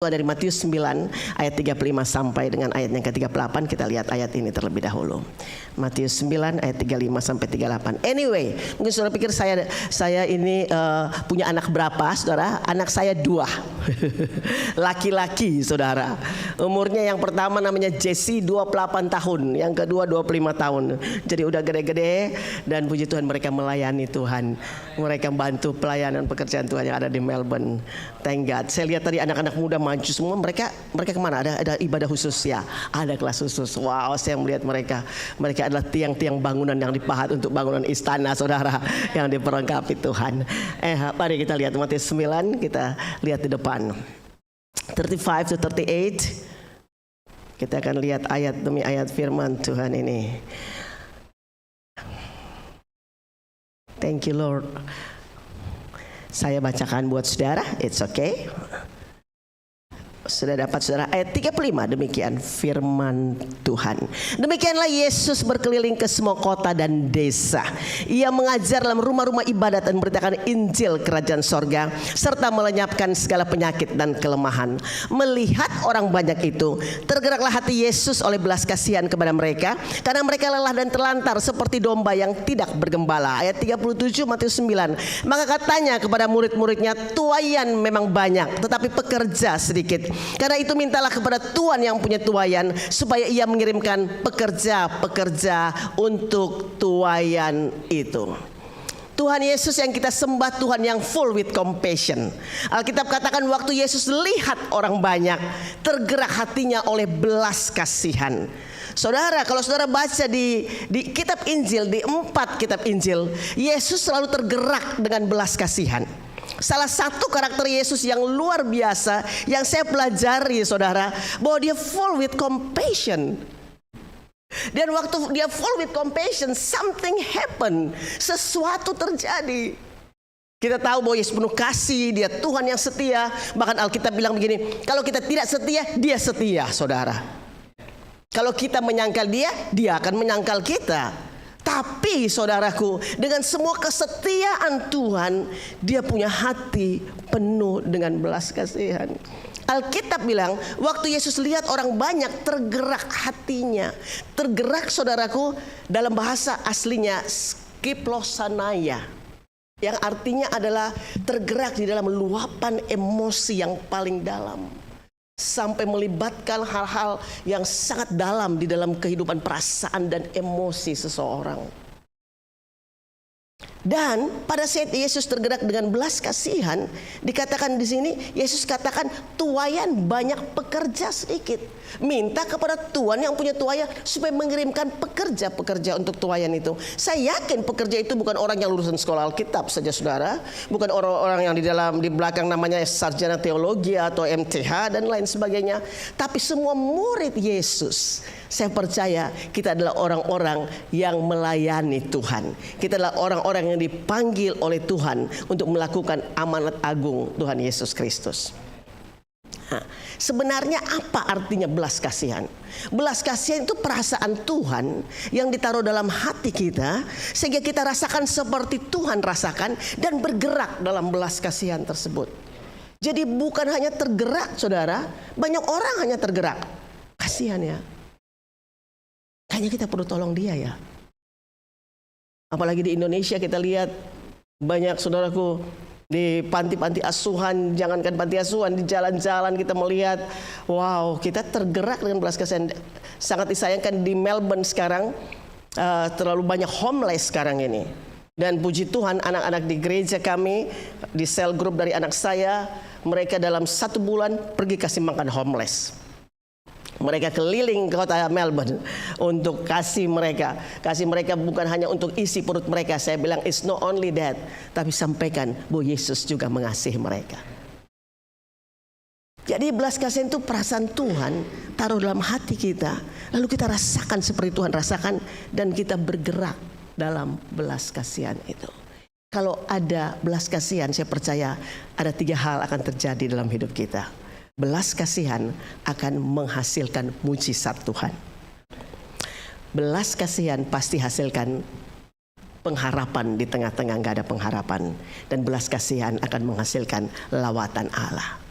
dari Matius 9 ayat 35 sampai dengan ayat yang ke-38. Kita lihat ayat ini terlebih dahulu. Matius 9 ayat 35 sampai 38. Anyway, mungkin saudara pikir saya ini punya anak berapa, saudara? Anak saya 2. Laki-laki, saudara. Umurnya yang pertama namanya Jesse, 28 tahun, yang kedua 25 tahun. Jadi udah gede-gede, dan puji Tuhan mereka melayani Tuhan. Mereka bantu pelayanan pekerjaan Tuhan yang ada di Melbourne. Thank God. Saya lihat tadi anak-anak muda maju semua. Mereka kemana? Ada ibadah khusus ya, ada kelas khusus. Wow, saya melihat mereka adalah tiang-tiang bangunan yang dipahat untuk bangunan istana, saudara, yang diperlengkapi Tuhan. Mari kita lihat Matius 9, kita lihat di depan 35 to 38. Kita akan lihat ayat demi ayat firman Tuhan ini. Thank you Lord. Saya bacakan buat saudara, it's okay. Sudah dapat saudara, ayat 35, demikian firman Tuhan. Demikianlah Yesus berkeliling ke semua kota dan desa. Ia mengajar dalam rumah-rumah ibadat dan memberitakan Injil kerajaan sorga, serta melenyapkan segala penyakit dan kelemahan. Melihat orang banyak itu, tergeraklah hati Yesus oleh belas kasihan kepada mereka, karena mereka lelah dan terlantar seperti domba yang tidak bergembala. Ayat 37 Matius 9. Maka katanya kepada murid-muridnya, tuaian memang banyak, tetapi pekerja sedikit. Karena itu mintalah kepada Tuhan yang punya tuaian, supaya ia mengirimkan pekerja-pekerja untuk tuaian itu. Tuhan Yesus yang kita sembah, Tuhan yang full with compassion. Alkitab katakan waktu Yesus lihat orang banyak, tergerak hatinya oleh belas kasihan. Saudara, kalau saudara baca di kitab Injil, di 4 kitab Injil, Yesus selalu tergerak dengan belas kasihan. Salah satu karakter Yesus yang luar biasa yang saya pelajari, saudara, bahwa dia full with compassion. Dan waktu dia full with compassion, something happen. Sesuatu terjadi. Kita tahu bahwa Yesus penuh kasih, dia Tuhan yang setia. Bahkan Alkitab bilang begini, kalau kita tidak setia, dia setia, saudara. Kalau kita menyangkal dia, dia akan menyangkal kita. Tapi saudaraku, dengan semua kesetiaan Tuhan, dia punya hati penuh dengan belas kasihan. Alkitab bilang waktu Yesus lihat orang banyak, tergerak hatinya. Tergerak, saudaraku, dalam bahasa aslinya skiplosanaya, yang artinya adalah tergerak di dalam luapan emosi yang paling dalam, sampai melibatkan hal-hal yang sangat dalam di dalam kehidupan perasaan dan emosi seseorang. Dan pada saat Yesus tergerak dengan belas kasihan, dikatakan di sini, Yesus katakan tuaian banyak, pekerja sedikit. Minta kepada Tuhan yang punya tuaian supaya mengirimkan pekerja-pekerja untuk tuaian itu. Saya yakin pekerja itu bukan orang yang lulusan sekolah Alkitab saja, saudara. Bukan orang-orang yang di belakang namanya sarjana teologi atau MTH dan lain sebagainya. Tapi semua murid Yesus. Saya percaya kita adalah orang-orang yang melayani Tuhan. Kita adalah orang-orang yang dipanggil oleh Tuhan untuk melakukan amanat agung Tuhan Yesus Kristus. Nah, sebenarnya apa artinya belas kasihan? Belas kasihan itu perasaan Tuhan yang ditaruh dalam hati kita, sehingga kita rasakan seperti Tuhan rasakan dan bergerak dalam belas kasihan tersebut. Jadi bukan hanya tergerak, saudara, banyak orang hanya tergerak. Kasihan ya. Kayaknya kita perlu tolong dia ya. Apalagi di Indonesia kita lihat banyak, saudaraku, di panti-panti asuhan, jangankan panti asuhan, di jalan-jalan kita melihat, wow, kita tergerak dengan belas kasihan. Sangat disayangkan di Melbourne sekarang terlalu banyak homeless sekarang ini. Dan puji Tuhan, anak-anak di gereja kami, di sel grup dari anak saya, mereka dalam 1 bulan pergi kasih makan homeless. Mereka keliling ke kota Melbourne untuk kasih mereka bukan hanya untuk isi perut mereka. Saya bilang it's not only that, tapi sampaikan bahwa Yesus juga mengasihi mereka. Jadi belas kasihan itu perasaan Tuhan taruh dalam hati kita, lalu kita rasakan seperti Tuhan rasakan, dan kita bergerak dalam belas kasihan itu. Kalau ada belas kasihan, saya percaya ada 3 hal akan terjadi dalam hidup kita. Belas kasihan akan menghasilkan mujizat Tuhan. Belas kasihan pasti hasilkan pengharapan di tengah-tengah gak ada pengharapan. Dan belas kasihan akan menghasilkan lawatan Allah.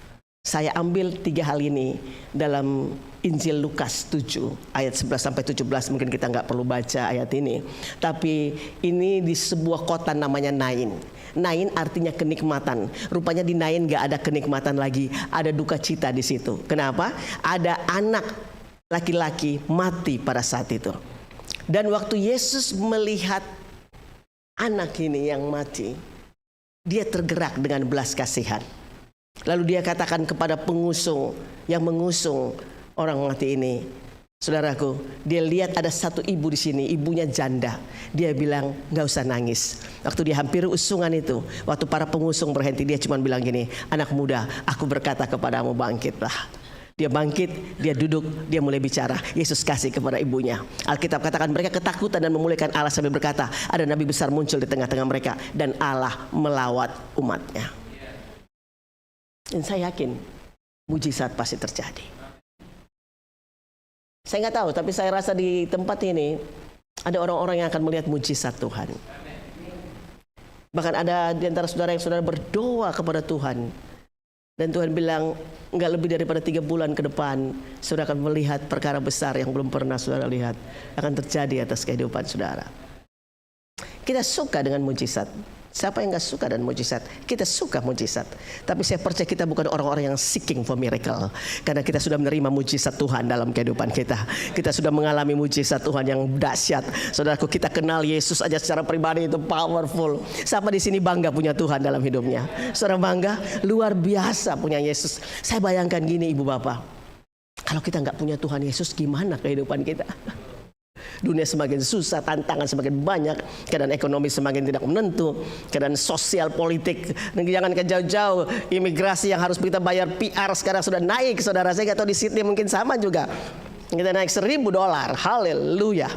Saya ambil 3 hal ini dalam Injil Lukas 7 ayat 11 sampai 17. Mungkin kita nggak perlu baca ayat ini. Tapi ini di sebuah kota namanya Nain. Nain artinya kenikmatan. Rupanya di Nain nggak ada kenikmatan lagi, ada duka cita di situ. Kenapa? Ada anak laki-laki mati pada saat itu. Dan waktu Yesus melihat anak ini yang mati, dia tergerak dengan belas kasihan. Lalu dia katakan kepada pengusung yang mengusung orang mati ini, saudaraku, dia lihat ada satu ibu di sini, ibunya janda. Dia bilang, nggak usah nangis. Waktu dia hampir usungan itu, waktu para pengusung berhenti, dia cuma bilang gini, anak muda, aku berkata kepadamu, bangkitlah. Dia bangkit, dia duduk, dia mulai bicara. Yesus kasih kepada ibunya. Alkitab katakan mereka ketakutan dan memuliakan Allah sambil berkata, ada nabi besar muncul di tengah-tengah mereka dan Allah melawat umatnya. Dan saya yakin mujizat pasti terjadi. Saya nggak tahu, tapi saya rasa di tempat ini ada orang-orang yang akan melihat mujizat Tuhan. Bahkan ada di antara saudara yang saudara berdoa kepada Tuhan. Dan Tuhan bilang, nggak lebih daripada 3 bulan ke depan, saudara akan melihat perkara besar yang belum pernah saudara lihat. Akan terjadi atas kehidupan saudara. Kita suka dengan mujizat. Siapa yang gak suka dan mujizat? Kita suka mujizat. Tapi saya percaya kita bukan orang-orang yang seeking for miracle. Karena kita sudah menerima mujizat Tuhan dalam kehidupan kita. Kita sudah mengalami mujizat Tuhan yang dahsyat. Saudaraku, kita kenal Yesus aja secara pribadi itu powerful. Siapa di sini bangga punya Tuhan dalam hidupnya? Saudara bangga? Luar biasa punya Yesus. Saya bayangkan gini ibu bapak. Kalau kita gak punya Tuhan Yesus, gimana kehidupan kita? Dunia semakin susah, tantangan semakin banyak, keadaan ekonomi semakin tidak menentu, keadaan sosial politik, jangan ke jauh-jauh, imigrasi yang harus kita bayar PR sekarang sudah naik, saudara. Saya nggak tahu di Sydney mungkin sama juga, kita naik $1.000, haleluya.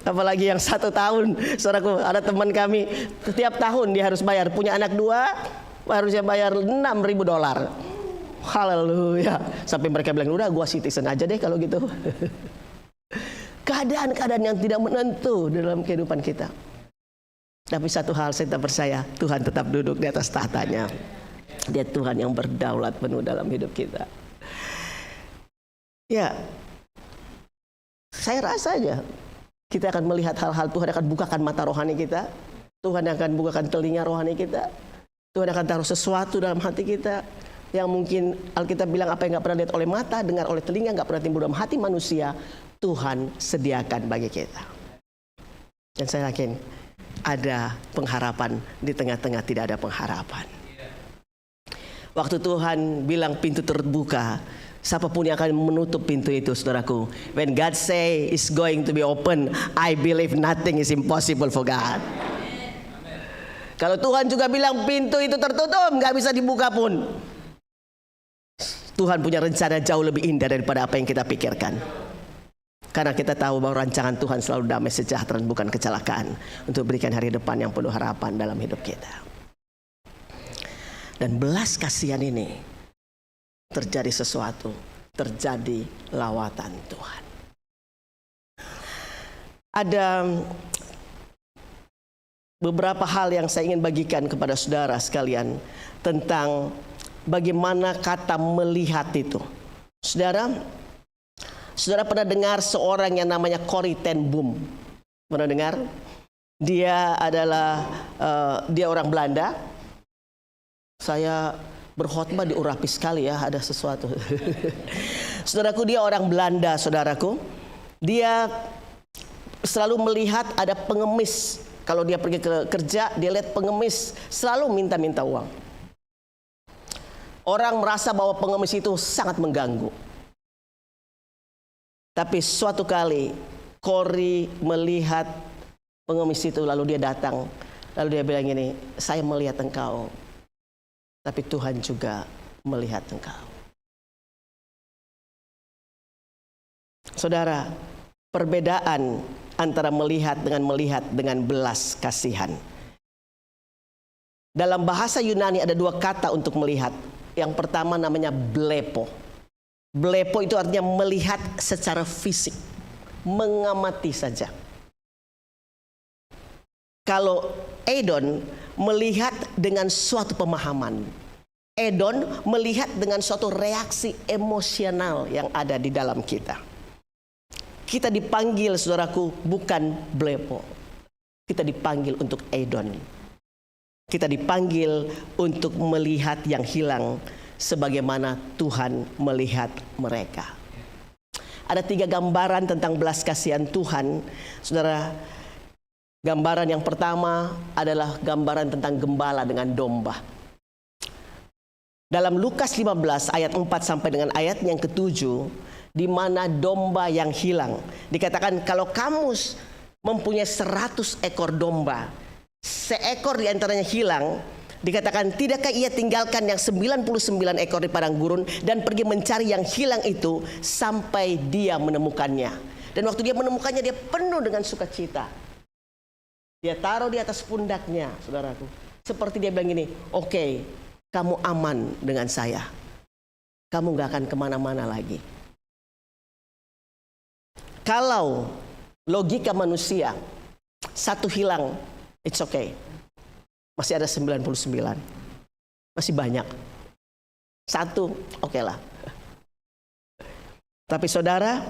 Apalagi yang 1 tahun, saudaraku, ada teman kami setiap tahun dia harus bayar, punya anak 2 harusnya bayar $6.000. Haleluya. Sampai mereka bilang, udah gua citizen aja deh kalau gitu. Keadaan-keadaan yang tidak menentu dalam kehidupan kita. Tapi satu hal saya tetap percaya, Tuhan tetap duduk di atas tahtanya. Dia Tuhan yang berdaulat penuh dalam hidup kita. Ya, saya rasa aja kita akan melihat hal-hal, Tuhan akan bukakan mata rohani kita. Tuhan akan bukakan telinga rohani kita. Tuhan akan taruh sesuatu dalam hati kita yang mungkin Alkitab bilang apa yang gak pernah lihat oleh mata, dengar oleh telinga, gak pernah timbul dalam hati manusia, Tuhan sediakan bagi kita. Dan saya yakin ada pengharapan di tengah-tengah tidak ada pengharapan. Waktu Tuhan bilang pintu terbuka, siapapun yang akan menutup pintu itu, saudaraku. When God say is going to be open, I believe nothing is impossible for God. Kalau Tuhan juga bilang pintu itu tertutup, gak bisa dibuka pun. Tuhan punya rencana jauh lebih indah daripada apa yang kita pikirkan. Karena kita tahu bahwa rancangan Tuhan selalu damai sejahtera, bukan kecelakaan, untuk berikan hari depan yang penuh harapan dalam hidup kita. Dan belas kasihan ini terjadi sesuatu, terjadi lawatan Tuhan. Ada beberapa hal yang saya ingin bagikan kepada saudara sekalian tentang bagaimana kata melihat itu. Saudara pernah dengar seorang yang namanya Corrie ten Boom? Pernah dengar? Dia adalah dia orang Belanda. Saya berkhotbah di Urapi sekali ya, ada sesuatu. Saudaraku, dia orang Belanda, saudaraku. Dia selalu melihat ada pengemis. Kalau dia pergi ke kerja, dia lihat pengemis selalu minta-minta uang. Orang merasa bahwa pengemis itu sangat mengganggu. Tapi suatu kali Corrie melihat pengemis itu, lalu dia datang, lalu dia bilang gini, saya melihat engkau, tapi Tuhan juga melihat engkau. Saudara, perbedaan antara melihat dengan belas kasihan. Dalam bahasa Yunani ada 2 kata untuk melihat. Yang pertama namanya blepo. Blepo itu artinya melihat secara fisik, mengamati saja. Kalau eidon, melihat dengan suatu pemahaman. Edon melihat dengan suatu reaksi emosional yang ada di dalam kita. Kita dipanggil, saudaraku, bukan blepo. Kita dipanggil untuk Edon. Kita dipanggil untuk melihat yang hilang sebagaimana Tuhan melihat mereka. Ada 3 gambaran tentang belas kasihan Tuhan. Saudara, gambaran yang pertama adalah gambaran tentang gembala dengan domba. Dalam Lukas 15 ayat 4 sampai dengan ayat yang ke-7, di mana domba yang hilang. Dikatakan kalau kamu mempunyai 100 ekor domba, seekor di antaranya hilang, dikatakan tidakkah ia tinggalkan yang 99 ekor di padang gurun dan pergi mencari yang hilang itu sampai dia menemukannya. Dan waktu dia menemukannya, dia penuh dengan sukacita. Dia taruh di atas pundaknya, saudaraku. Seperti dia bilang gini, oke, kamu aman dengan saya. Kamu gak akan kemana-mana lagi. Kalau logika manusia, 1 hilang, it's okay. Masih ada 99. Masih banyak. 1, oke lah. Tapi saudara,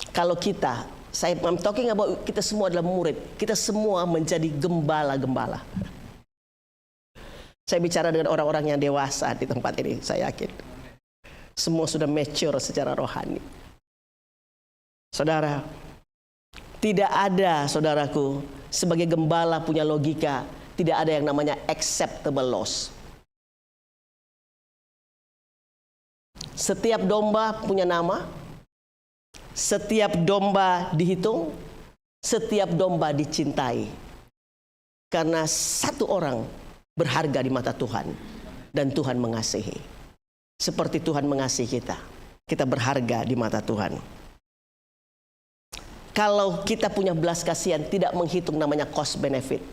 kalau I'm talking about kita semua adalah murid. Kita semua menjadi gembala-gembala. Saya bicara dengan orang-orang yang dewasa di tempat ini, saya yakin. Semua sudah mature secara rohani. Saudara, tidak ada, saudaraku, sebagai gembala punya logika, tidak ada yang namanya acceptable loss. Setiap domba punya nama, setiap domba dihitung, setiap domba dicintai. Karena satu orang berharga di mata Tuhan dan Tuhan mengasihi. Seperti Tuhan mengasihi kita. Kita berharga di mata Tuhan. Kalau kita punya belas kasihan, tidak menghitung namanya cost benefit.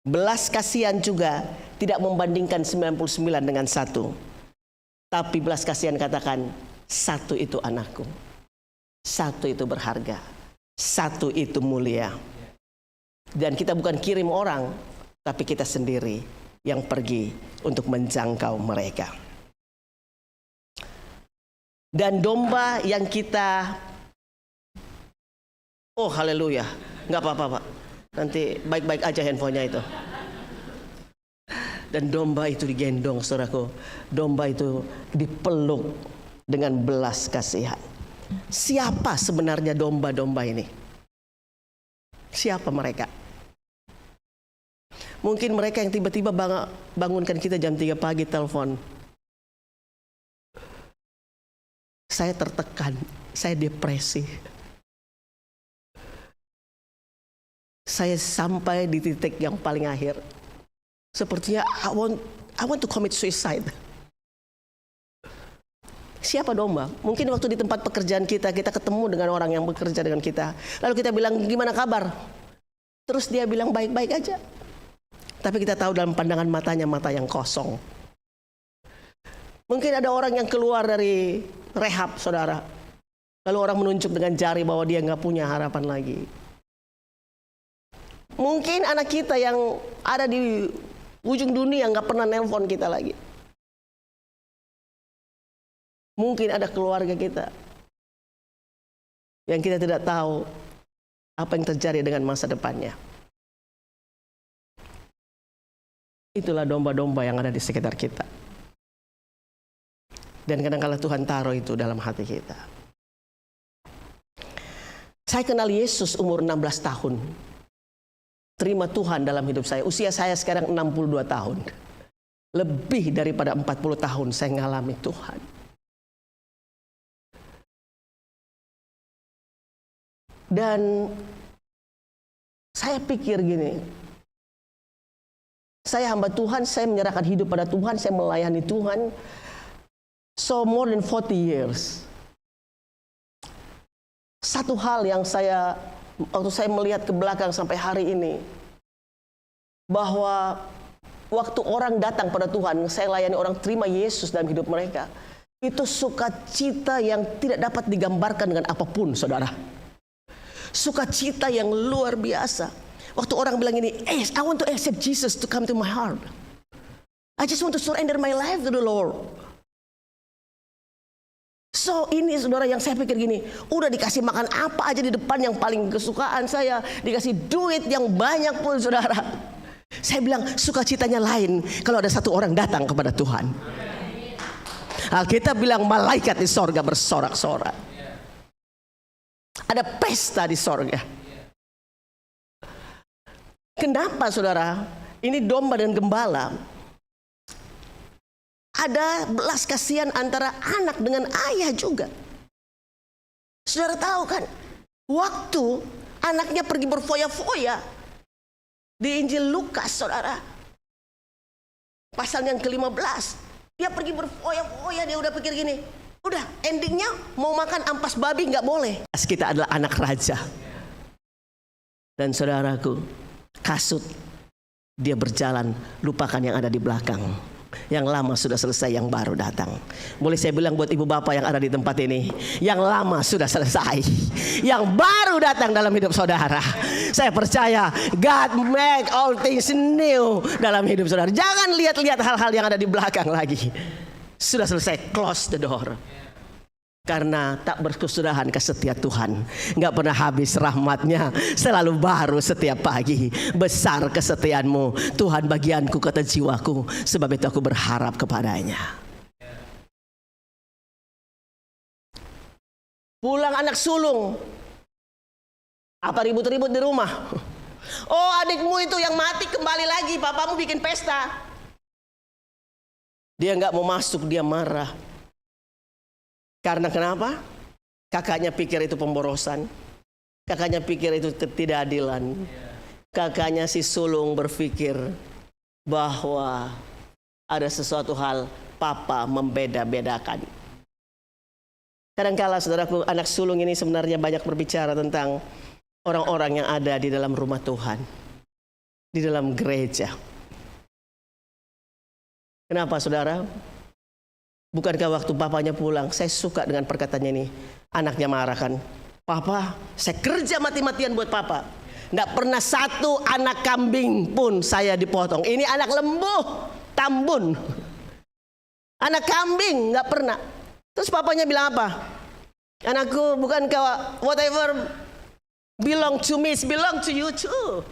Belas kasihan juga tidak membandingkan 99 dengan 1. Tapi belas kasihan katakan 1 itu anakku. 1 itu berharga. 1 itu mulia. Dan kita bukan kirim orang, tapi kita sendiri yang pergi untuk menjangkau mereka. Dan domba yang kita, oh haleluya, nggak apa-apa Pak, nanti baik-baik aja handphonenya itu. Dan domba itu digendong, saudaraku. Domba itu dipeluk dengan belas kasihan. Siapa sebenarnya domba-domba ini? Siapa mereka? Mungkin mereka yang tiba-tiba bangunkan kita jam 3 pagi telepon. Saya tertekan, saya depresi. Saya sampai di titik yang paling akhir. Sepertinya I want to commit suicide. Siapa domba? Mungkin waktu di tempat pekerjaan kita ketemu dengan orang yang bekerja dengan kita. Lalu kita bilang, gimana kabar? Terus dia bilang baik-baik aja. Tapi kita tahu dalam pandangan matanya, mata yang kosong. Mungkin ada orang yang keluar dari rehab, saudara. Lalu orang menunjuk dengan jari bahwa dia nggak punya harapan lagi. Mungkin anak kita yang ada di ujung dunia nggak pernah nelpon kita lagi. Mungkin ada keluarga kita yang kita tidak tahu apa yang terjadi dengan masa depannya. Itulah domba-domba yang ada di sekitar kita. Dan kadang-kala Tuhan taruh itu dalam hati kita. Saya kenal Yesus umur 16 tahun. Terima Tuhan dalam hidup saya. Usia saya sekarang 62 tahun. Lebih daripada 40 tahun saya ngalami Tuhan. Dan saya pikir gini, saya hamba Tuhan, saya menyerahkan hidup pada Tuhan, saya melayani Tuhan. So more than 40 years. Satu hal yang waktu saya melihat ke belakang sampai hari ini, bahwa waktu orang datang pada Tuhan, saya layani orang terima Yesus dalam hidup mereka. Itu sukacita yang tidak dapat digambarkan dengan apapun, saudara. Sukacita yang luar biasa. Waktu orang bilang ini, I want to accept Jesus to come to my heart. I just want to surrender my life to the Lord. So ini saudara yang saya pikir gini, udah dikasih makan apa aja di depan yang paling kesukaan saya, dikasih duit yang banyak pun saudara. Saya bilang sukacitanya lain kalau ada satu orang datang kepada Tuhan. Alkitab bilang malaikat di sorga bersorak-sorak. Ada pesta di sorga. Kenapa saudara? Ini domba dan gembala. Ada belas kasihan antara anak dengan ayah juga. Saudara tahu kan, waktu anaknya pergi berfoya-foya di Injil Lukas, saudara, pasal yang ke-15, dia pergi berfoya-foya, dia udah pikir gini, udah endingnya mau makan ampas babi nggak boleh. Kita adalah anak raja. Dan saudaraku, kasut dia berjalan, lupakan yang ada di belakang. Yang lama sudah selesai, yang baru datang. Boleh saya bilang buat ibu bapak yang ada di tempat ini, yang lama sudah selesai, yang baru datang dalam hidup saudara. Saya percaya God make all things new dalam hidup saudara. Jangan lihat-lihat hal-hal yang ada di belakang lagi. Sudah selesai, close the door. Karena tak berkesudahan kesetia Tuhan, nggak pernah habis rahmatnya, selalu baru setiap pagi. Besar kesetiaanmu Tuhan, bagianku kata jiwaku, sebab itu aku berharap kepadanya. Pulang anak sulung, apa ribut-ribut di rumah? Oh, adikmu itu yang mati kembali lagi, papamu bikin pesta. Dia nggak mau masuk, dia marah. Karena kenapa? Kakaknya pikir itu pemborosan. Kakaknya pikir itu ketidakadilan. Kakaknya si sulung berpikir bahwa ada sesuatu hal papa membeda-bedakan. Kadangkala saudaraku, anak sulung ini sebenarnya banyak berbicara tentang orang-orang yang ada di dalam rumah Tuhan, di dalam gereja. Kenapa saudara? Bukankah waktu papanya pulang, saya suka dengan perkataannya ini. Anaknya marah kan, papa, saya kerja mati-matian buat papa. Nggak pernah satu anak kambing pun saya dipotong. Ini anak lembu, tambun. Anak kambing nggak pernah. Terus papanya bilang apa? Anakku, bukankah whatever belong to me is belong to you too.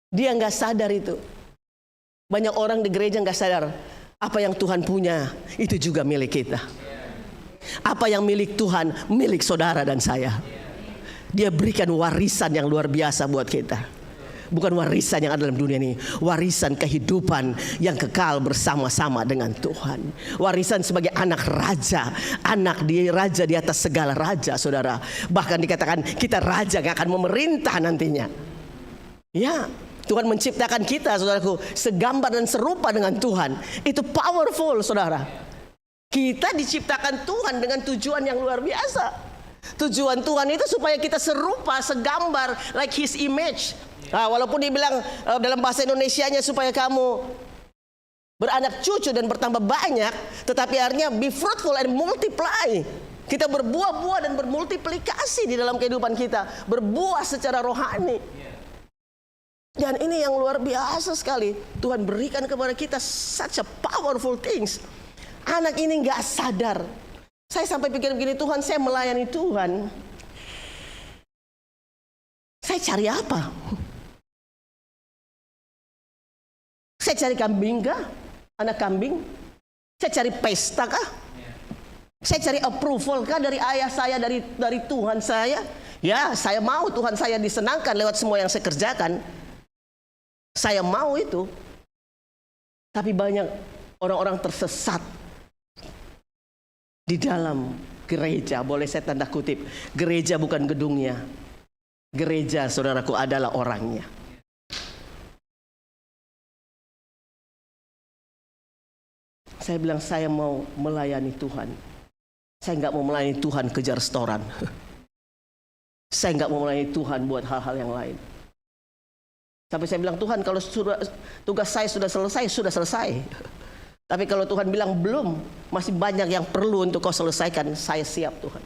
Dia nggak sadar itu. Banyak orang di gereja nggak sadar. Apa yang Tuhan punya itu juga milik kita. Apa yang milik Tuhan milik saudara dan saya. Dia berikan warisan yang luar biasa buat kita. Bukan warisan yang ada dalam dunia ini, warisan kehidupan yang kekal bersama-sama dengan Tuhan. Warisan sebagai anak raja, anak raja di atas segala raja, saudara. Bahkan dikatakan kita raja yang akan memerintah nantinya. Ya, Tuhan menciptakan kita, saudaraku, segambar dan serupa dengan Tuhan. Itu powerful, saudara. Kita diciptakan Tuhan dengan tujuan yang luar biasa. Tujuan Tuhan itu supaya kita serupa, segambar, like His image. Nah, walaupun dibilang dalam bahasa Indonesianya supaya kamu beranak cucu dan bertambah banyak, tetapi artinya be fruitful and multiply. Kita berbuah-buah dan bermultiplikasi di dalam kehidupan kita, berbuah secara rohani. Dan ini yang luar biasa sekali. Tuhan berikan kepada kita such a powerful things. Anak ini nggak sadar. Saya sampai pikir begini, Tuhan, saya melayani Tuhan. Saya cari apa? Saya cari kambing kah? Anak kambing? Saya cari pesta kah? Saya cari approval kah dari ayah saya, dari Tuhan saya? Ya, saya mau Tuhan saya disenangkan lewat semua yang saya kerjakan. Saya mau itu. Tapi banyak orang-orang tersesat di dalam gereja. Boleh saya tanda kutip, gereja bukan gedungnya. Gereja, saudaraku, adalah orangnya. Saya bilang saya mau melayani Tuhan. Saya nggak mau melayani Tuhan kejar restoran. Saya nggak mau melayani Tuhan buat hal-hal yang lain. Sampai saya bilang, Tuhan, kalau tugas saya sudah selesai, sudah selesai. Tapi kalau Tuhan bilang belum, masih banyak yang perlu untuk kau selesaikan, saya siap, Tuhan.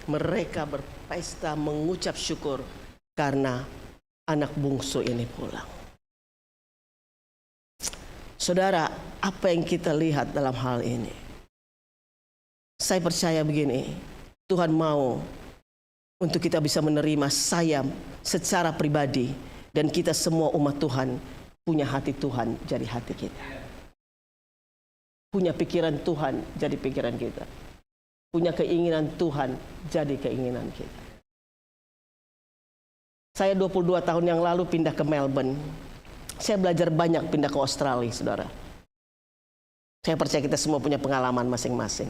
mereka berpesta mengucap syukur karena anak bungsu ini pulang. Saudara, apa yang kita lihat dalam hal ini? Saya percaya begini, Tuhan mau untuk kita bisa menerima saya secara pribadi, dan kita semua umat Tuhan punya hati Tuhan jadi hati kita. Punya pikiran Tuhan jadi pikiran kita. Punya keinginan Tuhan jadi keinginan kita. Saya 22 tahun yang lalu pindah ke Melbourne. Saya belajar banyak pindah ke Australia, saudara. Saya percaya kita semua punya pengalaman masing-masing.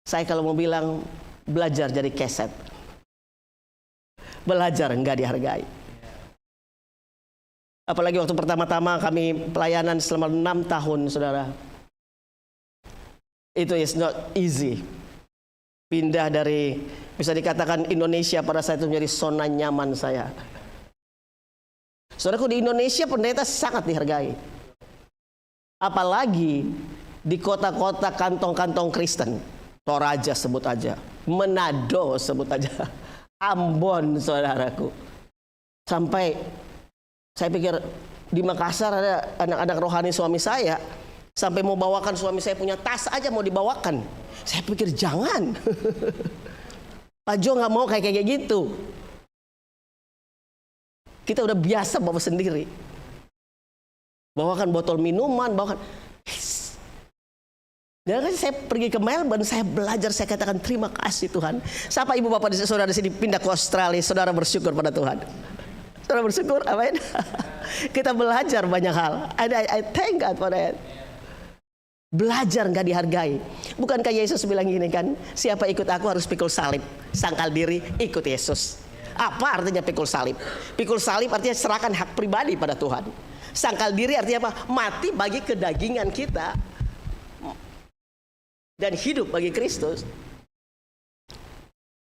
Saya kalau mau bilang belajar jadi keset. Belajar enggak dihargai. Apalagi waktu pertama-tama kami pelayanan selama 6 tahun, saudara. Itu is not easy. Pindah dari, bisa dikatakan Indonesia pada saat itu menjadi zona nyaman saya. Saudaraku, di Indonesia pendeta sangat dihargai. Apalagi di kota-kota kantong-kantong Kristen. Toraja sebut aja, Manado sebut aja, Ambon, saudaraku. Sampai saya pikir di Makassar ada anak-anak rohani suami saya, sampai mau bawakan suami saya punya tas aja mau dibawakan. Saya pikir jangan. Pak Jo nggak mau kayak gitu. Kita udah biasa bawa sendiri. Bawakan botol minuman, bawakan. Dan kan saya pergi ke Melbourne, saya belajar, saya katakan terima kasih Tuhan. Siapa ibu bapak saudara di sini pindah ke Australia, saudara bersyukur pada Tuhan. Saudara bersyukur, amin. Kita belajar banyak hal. I thank God for that. Belajar nggak dihargai. Bukankah Yesus bilang gini kan, siapa ikut aku harus pikul salib, sangkal diri, ikut Yesus. Apa artinya pikul salib? Pikul salib artinya serahkan hak pribadi pada Tuhan. Sangkal diri artinya apa? Mati bagi kedagingan kita dan hidup bagi Kristus.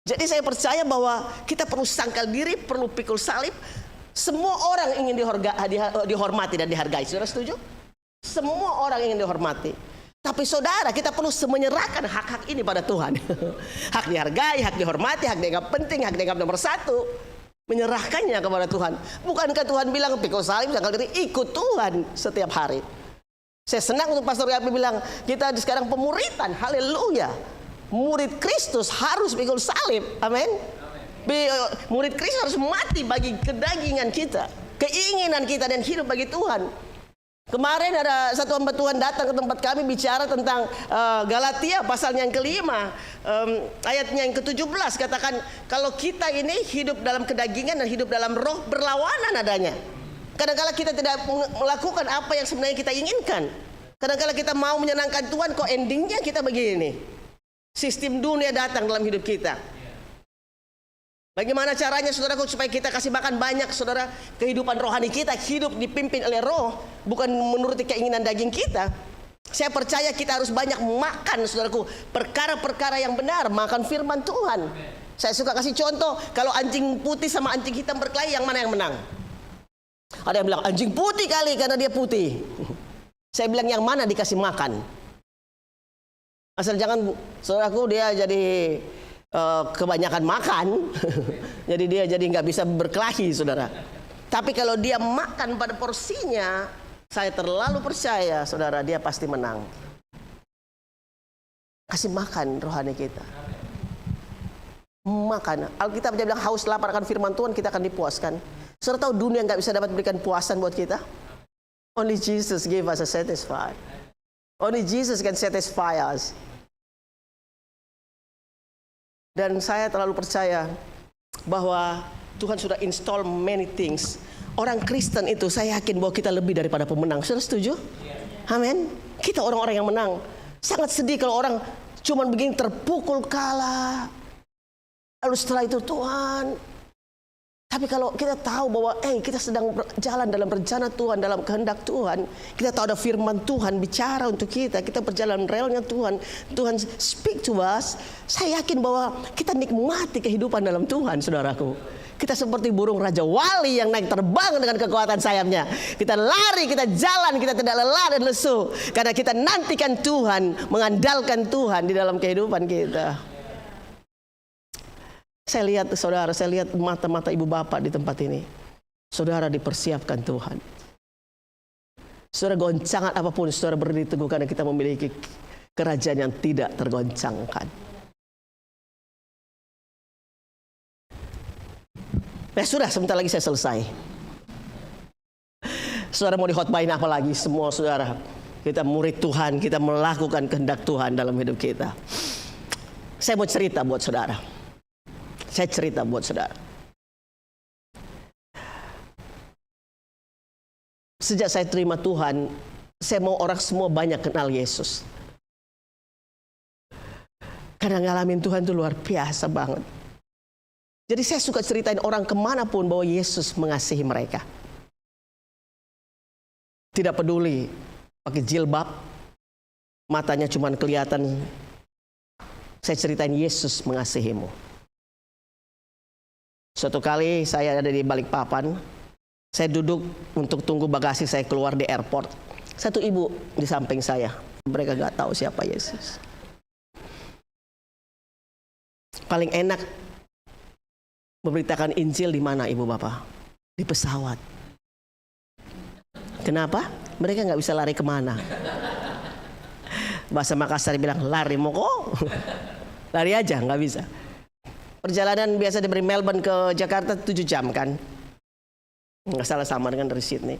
Jadi saya percaya bahwa kita perlu sangkal diri, perlu pikul salib. Semua orang ingin dihormati dan dihargai. Saudara setuju? Semua orang ingin dihormati. Tapi saudara, kita perlu menyerahkan hak-hak ini pada Tuhan. Hak dihargai, hak dihormati, hak dianggap penting, hak dianggap nomor satu. Menyerahkannya kepada Tuhan. Bukankah Tuhan bilang pikul salib, sangkal diri, ikut Tuhan setiap hari. Saya senang untuk Pastor Yapi bilang, kita sekarang pemuritan, haleluya. Murid Kristus harus pikul salib, amin. Murid Kristus harus mati bagi kedagingan kita, keinginan kita, dan hidup bagi Tuhan. Kemarin ada satu hamba Tuhan datang ke tempat kami bicara tentang Galatia pasalnya yang kelima, ayatnya yang ke-17, katakan kalau kita ini hidup dalam kedagingan dan hidup dalam roh berlawanan adanya. Kadang-kala kita tidak melakukan apa yang sebenarnya kita inginkan. Kadang-kala kita mau menyenangkan Tuhan, kok endingnya kita begini. Sistem dunia datang dalam hidup kita. Bagaimana caranya saudaraku supaya kita kasih makan banyak, saudara? Kehidupan rohani kita hidup dipimpin oleh roh, bukan menuruti keinginan daging kita. Saya percaya kita harus banyak makan, saudaraku, perkara-perkara yang benar, makan firman Tuhan. Saya suka kasih contoh, kalau anjing putih sama anjing hitam berkelahi, yang mana yang menang? Ada yang bilang anjing putih kali karena dia putih. Saya bilang yang mana dikasih makan. Asal jangan saudaraku dia jadi kebanyakan makan. Jadi dia jadi nggak bisa berkelahi, saudara. Tapi kalau dia makan pada porsinya, saya terlalu percaya, saudara, dia pasti menang. Kasih makan rohani kita. Makan. Alkitab dia bilang haus lapar akan firman Tuhan, kita akan dipuaskan. Saudara tahu dunia nggak bisa dapat berikan puasan buat kita. Only Jesus gave us a satisfy. Only Jesus can satisfy us. Dan saya terlalu percaya bahwa Tuhan sudah install many things. Orang Kristen itu saya yakin bahwa kita lebih daripada pemenang. Saudara setuju? Amin. Kita orang-orang yang menang. Sangat sedih kalau orang cuma begini terpukul kalah. Lalu setelah itu Tuhan. Tapi kalau kita tahu bahwa kita sedang berjalan dalam rencana Tuhan, dalam kehendak Tuhan, kita tahu ada firman Tuhan bicara untuk kita, kita berjalan relnya Tuhan, Tuhan speak to us, saya yakin bahwa kita nikmati kehidupan dalam Tuhan, saudaraku. Kita seperti burung Raja Wali yang naik terbang dengan kekuatan sayapnya. Kita lari, kita jalan, kita tidak lelah dan lesu. Karena kita nantikan Tuhan, mengandalkan Tuhan di dalam kehidupan kita. Saya lihat saudara, saya lihat mata-mata ibu bapak di tempat ini. Saudara dipersiapkan Tuhan. Saudara goncangan apapun, saudara berdiri teguh karena kita memiliki kerajaan yang tidak tergoncangkan. Ya sudah, sebentar lagi saya selesai. Saudara mau dikhotbahin apa lagi? Semua saudara, kita murid Tuhan, kita melakukan kehendak Tuhan dalam hidup kita. Saya mau cerita buat saudara. Saya cerita buat saudara. Sejak saya terima Tuhan, saya mau orang semua banyak kenal Yesus. Karena ngalamin Tuhan itu luar biasa banget. Jadi saya suka ceritain orang kemanapun bahwa Yesus mengasihi mereka. Tidak peduli pakai jilbab, matanya cuma kelihatan. Saya ceritain Yesus mengasihimu. Suatu kali saya ada di Balikpapan, saya duduk untuk tunggu bagasi saya keluar di airport. Satu ibu di samping saya, mereka gak tahu siapa Yesus. Paling enak memberitakan Injil di mana ibu bapak? Di pesawat. Kenapa? Mereka nggak bisa lari kemana. Bahasa Makassar bilang lari moko. Lari aja nggak bisa. Perjalanan biasa dari Melbourne ke Jakarta 7 jam kan? Nggak salah, sama dengan dari Sydney.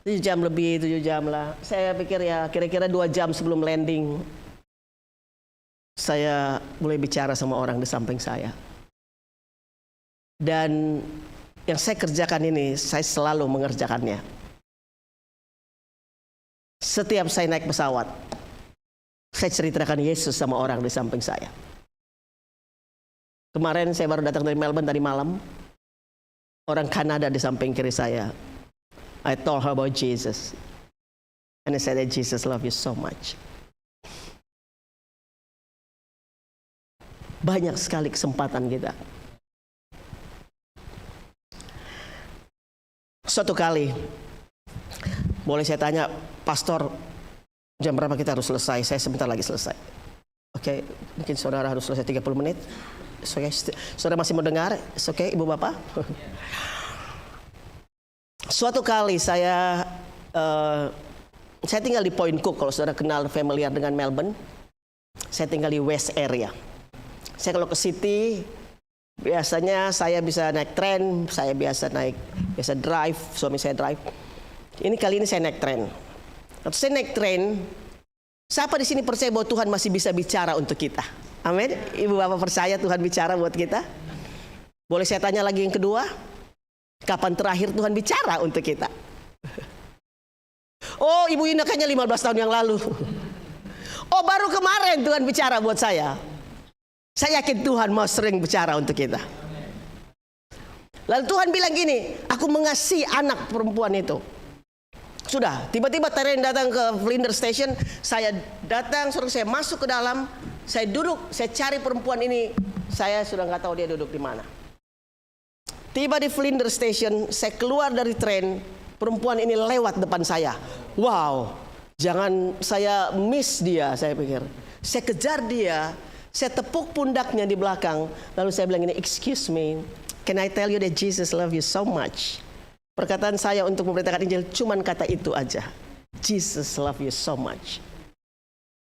7 jam lebih, 7 jam lah. Saya pikir ya kira-kira 2 jam sebelum landing saya mulai bicara sama orang di samping saya. Dan yang saya kerjakan ini, saya selalu mengerjakannya. Setiap saya naik pesawat, saya ceritakan Yesus sama orang di samping saya. Kemarin saya baru datang dari Melbourne tadi malam. Orang Kanada di samping kiri saya. I told her about Jesus. And I said that Jesus love you so much. Banyak sekali kesempatan kita. Suatu kali, boleh saya tanya, Pastor, jam berapa kita harus selesai? Saya sebentar lagi selesai. Oke, mungkin saudara harus selesai 30 menit. Okay. Saudara masih mau dengar? Oke, ibu bapak. Suatu kali saya tinggal di Point Cook. Kalau saudara kenal, familiar dengan Melbourne, saya tinggal di West Area. Saya kalau ke City, biasanya saya bisa naik tren, saya biasa drive, suami saya drive. Ini kali ini saya naik tren. Waktu saya naik tren, siapa di sini percaya bahwa Tuhan masih bisa bicara untuk kita? Amin. Ibu bapak percaya Tuhan bicara buat kita? Boleh saya tanya lagi yang kedua? Kapan terakhir Tuhan bicara untuk kita? Oh, Ibu Ina kayaknya 15 tahun yang lalu. Oh, baru kemarin Tuhan bicara buat saya. Saya yakin Tuhan mau sering bicara untuk kita. Lalu Tuhan bilang gini, aku mengasihi anak perempuan itu. Sudah, tiba-tiba tren datang ke Flinders Station. Saya datang, suruh saya masuk ke dalam. Saya duduk, saya cari perempuan ini. Saya sudah nggak tahu dia duduk di mana. Tiba di Flinders Station, saya keluar dari tren. Perempuan ini lewat depan saya. Wow, jangan saya miss dia, saya pikir. Saya kejar dia. Saya tepuk pundaknya di belakang. Lalu saya bilang ini, excuse me, can I tell you that Jesus love you so much? Perkataan saya untuk memberitakan Injil cuman kata itu aja. Jesus love you so much.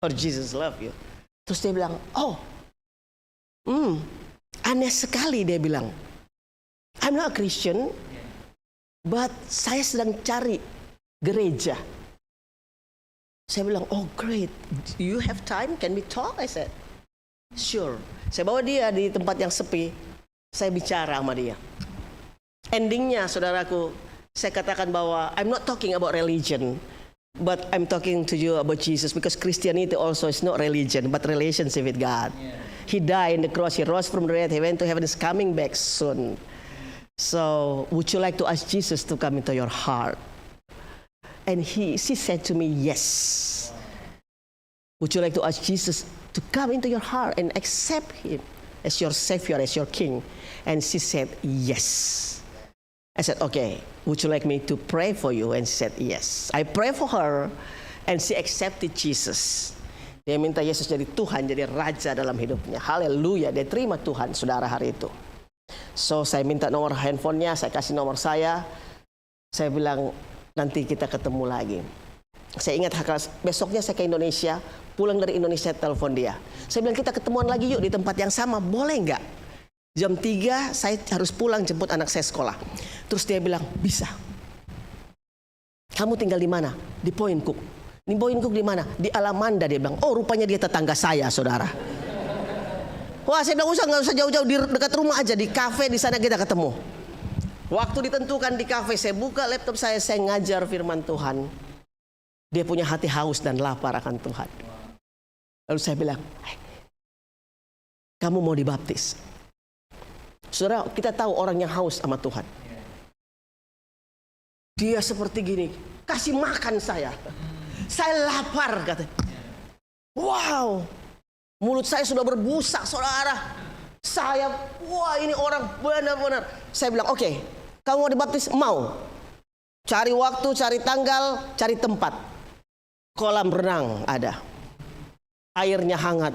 Or Jesus love you. Terus dia bilang, oh, aneh sekali dia bilang. I'm not a Christian, but saya sedang cari gereja. Saya bilang, oh great, do you have time? Can we talk? I said, sure. Saya bawa dia di tempat yang sepi. Saya bicara sama dia. Endingnya, saudaraku, saya katakan bahwa I'm not talking about religion, but I'm talking to you about Jesus, because Christianity also is not religion, but relationship with God. Yeah. He died on the cross. He rose from the dead. He went to heaven. He's coming back soon. So, would you like to ask Jesus to come into your heart? And she said to me, yes. Would you like to ask Jesus to come into your heart and accept Him as your Savior, as your King? And she said, yes. I said, okay, would you like me to pray for you? And she said, yes. I pray for her, and she accepted Jesus. Dia minta Yesus jadi Tuhan, jadi Raja dalam hidupnya. Haleluya, dia terima Tuhan, saudara, hari itu. So, saya minta nomor handphonenya, saya kasih nomor saya. Saya bilang, nanti kita ketemu lagi. Saya ingat besoknya saya ke Indonesia, pulang dari Indonesia telepon dia. Saya bilang, kita ketemuan lagi yuk di tempat yang sama, boleh nggak? Jam 3 saya harus pulang jemput anak saya sekolah. Terus dia bilang, bisa. Kamu tinggal di mana? Di Point Cook. Di Point Cook di mana? Di Alamanda, dia bilang. Oh, rupanya dia tetangga saya, saudara. Wah, saya bilang, nggak usah jauh-jauh, di dekat rumah aja, di kafe di sana kita ketemu. Waktu ditentukan di kafe, saya buka laptop saya ngajar firman Tuhan. Dia punya hati haus dan lapar akan Tuhan. Lalu saya bilang, kamu mau dibaptis? Saudara, kita tahu orang yang haus sama Tuhan. Dia seperti gini, kasih makan saya. Saya lapar, katanya. Wow, mulut saya sudah berbusa, saudara. Wah, ini orang benar-benar. Saya bilang, oke, kamu mau dibaptis? Mau. Cari waktu, cari tanggal, cari tempat. Kolam renang ada. Airnya hangat.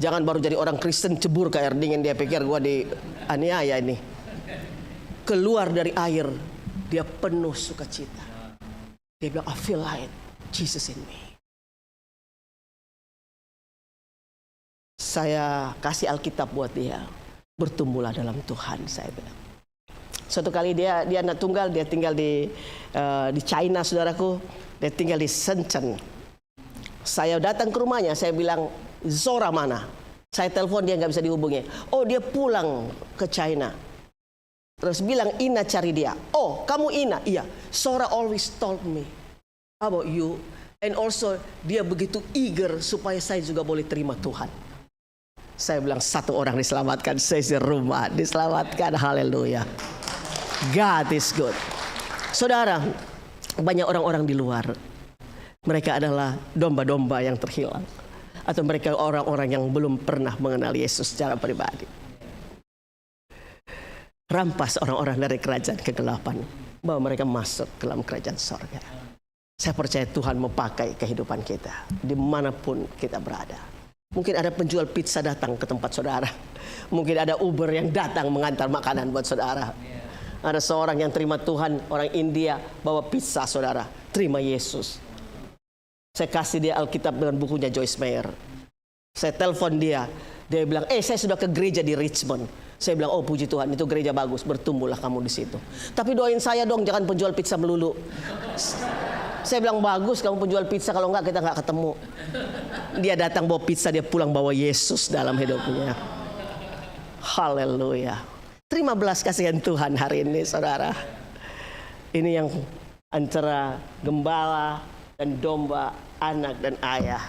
Jangan baru jadi orang Kristen cebur ke air dingin, dia pikir gua dianiaya ini. Keluar dari air, dia penuh sukacita. Dia bilang, I feel like Jesus in me. Saya kasih Alkitab buat dia. Bertumbuhlah dalam Tuhan, saya bilang. Suatu kali dia anak tunggal, dia tinggal di China, saudaraku. Dia tinggal di Shenzhen. Saya datang ke rumahnya, saya bilang, Zora mana? Saya telepon, dia nggak bisa dihubungi. Oh, dia pulang ke China. Terus bilang, Ina cari dia. Oh, kamu Ina? Iya. Zora always told me about you. And also, dia begitu eager supaya saya juga boleh terima Tuhan. Saya bilang, satu orang diselamatkan, serumah diselamatkan. Haleluya. God is good. Saudara, banyak orang-orang di luar. Mereka adalah domba-domba yang terhilang. Atau mereka orang-orang yang belum pernah mengenal Yesus secara pribadi. Rampas orang-orang dari kerajaan kegelapan, bahwa mereka masuk ke dalam kerajaan sorga. Saya percaya Tuhan mau pakai kehidupan kita dimanapun kita berada. Mungkin ada penjual pizza datang ke tempat saudara. Mungkin ada Uber yang datang mengantar makanan buat saudara. Ada seorang yang terima Tuhan, orang India, bawa pizza saudara. Terima Yesus. Saya kasih dia Alkitab dengan bukunya Joyce Meyer. Saya telepon dia. Dia bilang, saya sudah ke gereja di Richmond. Saya bilang, oh puji Tuhan, itu gereja bagus. Bertumbuhlah kamu di situ. Tapi doain saya dong, jangan penjual pizza melulu. Saya bilang, bagus kamu penjual pizza. Kalau enggak, kita enggak ketemu. Dia datang bawa pizza, dia pulang bawa Yesus dalam hidupnya. Haleluya. Terima belas kasihan Tuhan hari ini, saudara. Ini yang antara gembala dan domba, anak dan ayah.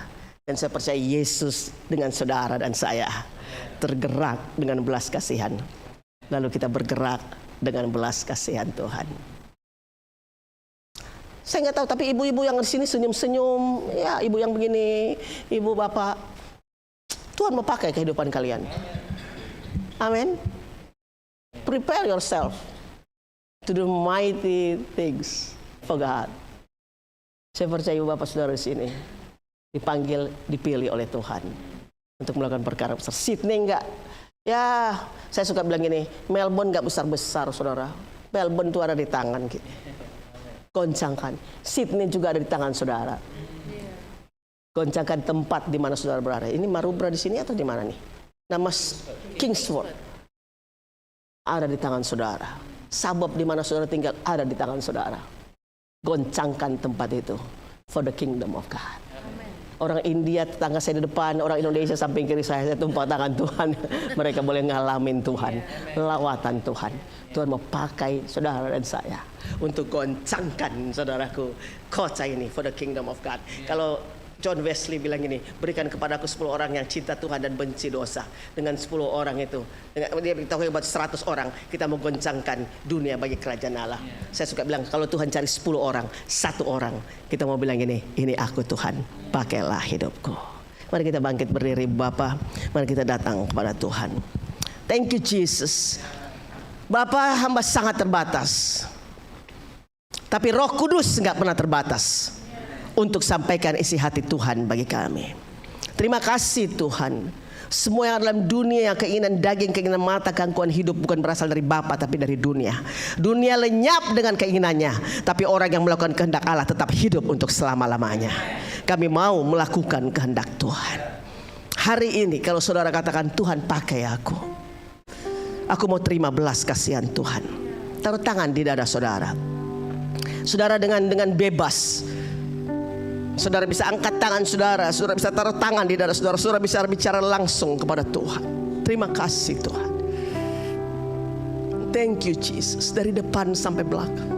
Dan saya percaya Yesus dengan saudara dan saya tergerak dengan belas kasihan. Lalu kita bergerak dengan belas kasihan Tuhan. Saya nggak tahu, tapi ibu-ibu yang di sini senyum-senyum, ya ibu yang begini, ibu bapak, Tuhan mau pakai kehidupan kalian. Amin. Prepare yourself to do mighty things for God. Saya percaya ibu bapak saudara di sini dipanggil, dipilih oleh Tuhan untuk melakukan perkara besar. Sydney enggak, ya saya suka bilang gini, Melbourne enggak besar-besar saudara. Melbourne itu ada di tangan gitu. Goncangkan. Sydney juga ada di tangan saudara. Goncangkan tempat di mana saudara berada. Ini Marubra di sini atau di mana nih? Nama Kingsford ada di tangan saudara. Suburb di mana saudara tinggal ada di tangan saudara. Goncangkan tempat itu for the kingdom of God. Orang India tetangga saya di depan, orang Indonesia samping kiri saya tumpah tangan Tuhan. Mereka boleh ngalamin Tuhan, lawatan Tuhan. Tuhan mau pakai saudara dan saya untuk goncangkan saudaraku kota ini for the kingdom of God. Kalau John Wesley bilang ini, berikan kepadaku 10 orang yang cinta Tuhan dan benci dosa. Dengan 10 orang itu, dia beritahu buat 100 orang, kita mau goncangkan dunia bagi kerajaan Allah. Saya suka bilang, kalau Tuhan cari 10 orang, 1 orang, kita mau bilang ini aku Tuhan, pakailah hidupku. Mari kita bangkit berdiri Bapa. Mari kita datang kepada Tuhan. Thank you Jesus. Bapa, hamba sangat terbatas. Tapi Roh Kudus nggak pernah terbatas untuk sampaikan isi hati Tuhan bagi kami. Terima kasih Tuhan. Semua yang dalam dunia, keinginan daging, keinginan mata, gangguan hidup bukan berasal dari Bapa tapi dari dunia. Dunia lenyap dengan keinginannya, tapi orang yang melakukan kehendak Allah tetap hidup untuk selama-lamanya. Kami mau melakukan kehendak Tuhan. Hari ini kalau saudara katakan, Tuhan pakai aku mau terima belas kasihan Tuhan. Taruh tangan di dada saudara. Saudara dengan bebas. Saudara bisa angkat tangan saudara bisa taruh tangan di dada saudara bisa bicara langsung kepada Tuhan. Terima kasih Tuhan. Thank you Jesus. Dari depan sampai belakang,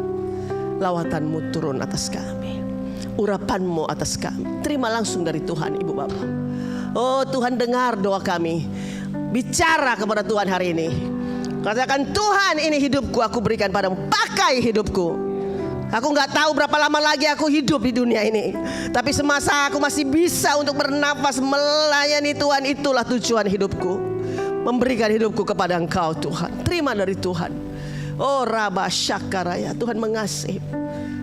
lawatanmu turun atas kami, urapanmu atas kami. Terima langsung dari Tuhan Ibu Bapa. Oh Tuhan, dengar doa kami. Bicara kepada Tuhan hari ini. Katakan, Tuhan, ini hidupku, aku berikan padamu. Pakai hidupku. Aku gak tahu berapa lama lagi aku hidup di dunia ini, tapi semasa aku masih bisa untuk bernafas melayani Tuhan, itulah tujuan hidupku. Memberikan hidupku kepada Engkau Tuhan. Terima dari Tuhan. Oh Rabba Syakaraya, Tuhan mengasihi.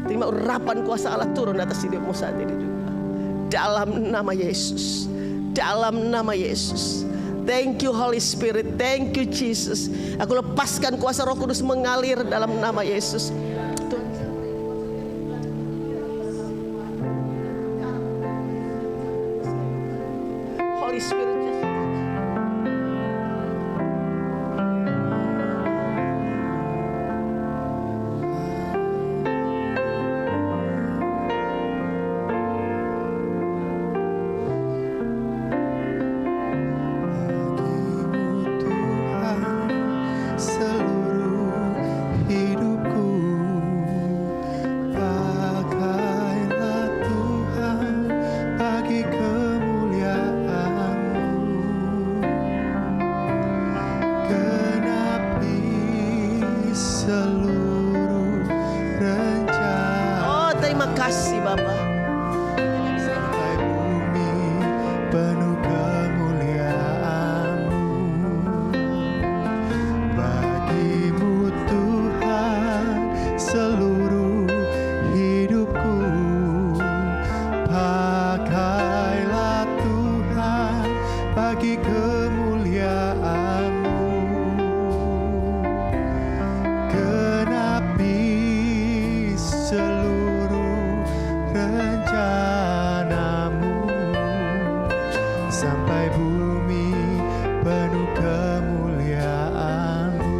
Terima urapan kuasa Allah turun atas hidupmu saat ini juga. Dalam nama Yesus. Dalam nama Yesus. Thank you Holy Spirit. Thank you Jesus. Aku lepaskan kuasa Roh Kudus mengalir dalam nama Yesus. Holy Spirit. Terima kasih Bapa. Sampai bumi penuh kemuliaan-Mu. Bagimu Tuhan seluruh hidupku. Pakailah Tuhan bagi kemuliaan-Mu. Genapi seluruh rencana-Mu sampai bumi penuh kemuliaan-Mu.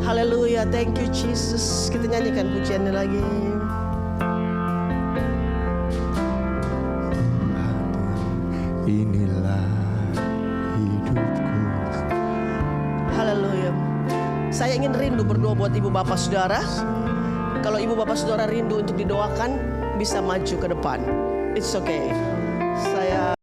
Haleluya, thank you Jesus. Kita nyanyikan pujiannya lagi. Inilah hidupku. Haleluya. Saya ingin rindu berdoa buat ibu bapak saudara. Kalau ibu bapak saudara rindu untuk didoakan, bisa maju ke depan. It's okay. Saya